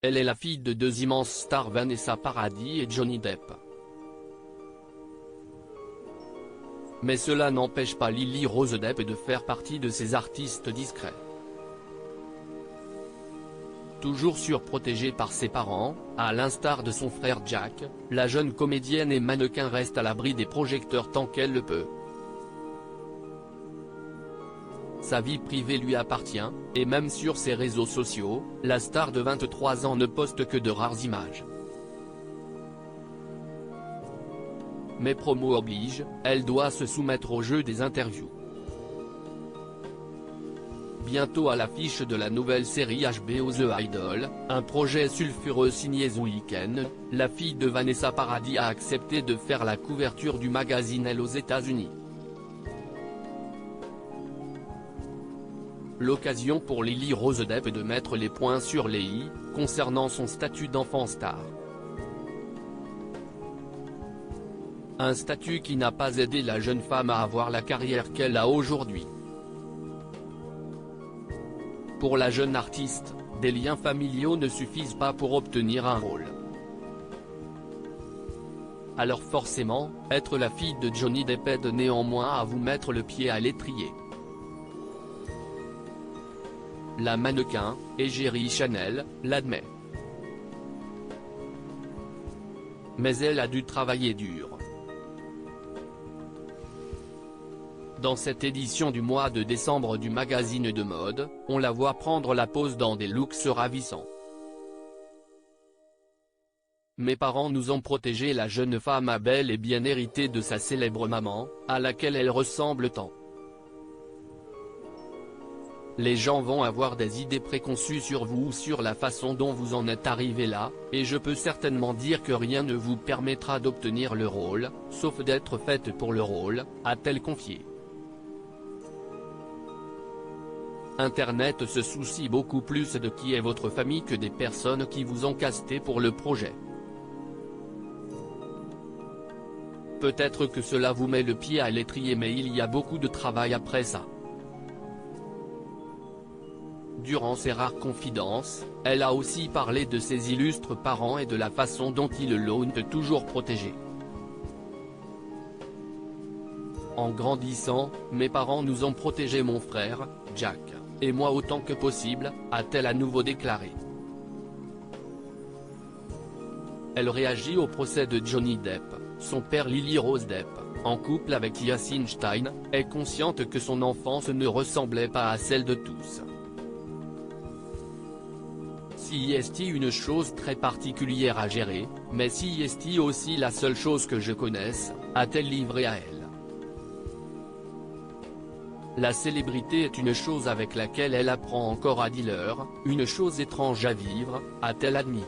Elle est la fille de deux immenses stars Vanessa Paradis et Johnny Depp. Mais cela n'empêche pas Lily Rose Depp de faire partie de ces artistes discrets. Toujours surprotégée par ses parents, à l'instar de son frère Jack, la jeune comédienne et mannequin reste à l'abri des projecteurs tant qu'elle le peut. Sa vie privée lui appartient, et même sur ses réseaux sociaux, la star de 23 ans ne poste que de rares images. Mais promo oblige, elle doit se soumettre au jeu des interviews. Bientôt à l'affiche de la nouvelle série HBO The Idol, un projet sulfureux signé The Weeknd, la fille de Vanessa Paradis a accepté de faire la couverture du magazine Elle aux États-Unis. L'occasion pour Lily Rose Depp de mettre les points sur les i, concernant son statut d'enfant star. Un statut qui n'a pas aidé la jeune femme à avoir la carrière qu'elle a aujourd'hui. Pour la jeune artiste, des liens familiaux ne suffisent pas pour obtenir un rôle. Alors forcément, être la fille de Johnny Depp aide néanmoins à vous mettre le pied à l'étrier. La mannequin, Égérie Chanel, l'admet. Mais elle a dû travailler dur. Dans cette édition du mois de décembre du magazine de mode, on la voit prendre la pose dans des looks ravissants. Mes parents nous ont protégé. La jeune femme a bel et bien hérité de sa célèbre maman, à laquelle elle ressemble tant. Les gens vont avoir des idées préconçues sur vous ou sur la façon dont vous en êtes arrivé là, et je peux certainement dire que rien ne vous permettra d'obtenir le rôle, sauf d'être faite pour le rôle, a-t-elle confié. Internet se soucie beaucoup plus de qui est votre famille que des personnes qui vous ont casté pour le projet. Peut-être que cela vous met le pied à l'étrier, mais il y a beaucoup de travail après ça. Durant ses rares confidences, elle a aussi parlé de ses illustres parents et de la façon dont ils l'ont toujours protégée. En grandissant, mes parents nous ont protégé, mon frère, Jack, et moi autant que possible, a-t-elle à nouveau déclaré. Elle réagit au procès de Johnny Depp. Son père Lily Rose Depp, en couple avec Yassin Stein, est consciente que son enfance ne ressemblait pas à celle de tous. Si est une chose très particulière à gérer, mais si est aussi la seule chose que je connaisse, a-t-elle livré à elle. La célébrité est une chose avec laquelle elle apprend encore à dealer, une chose étrange à vivre, a-t-elle admis.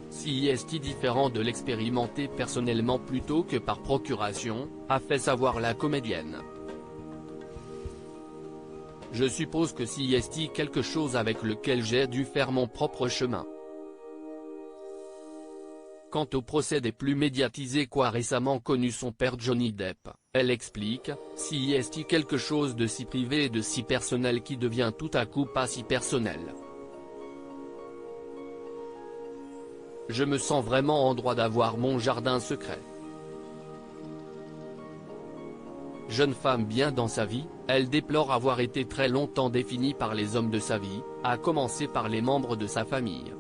Si est différent de l'expérimenter personnellement plutôt que par procuration, a fait savoir la comédienne. Je suppose que si est quelque chose avec lequel j'ai dû faire mon propre chemin. Quant au procès des plus médiatisés qu'a récemment connu son père Johnny Depp, elle explique, si est quelque chose de si privé et de si personnel qui devient tout à coup pas si personnel. Je me sens vraiment en droit d'avoir mon jardin secret. Jeune femme bien dans sa vie, elle déplore avoir été très longtemps définie par les hommes de sa vie, à commencer par les membres de sa famille.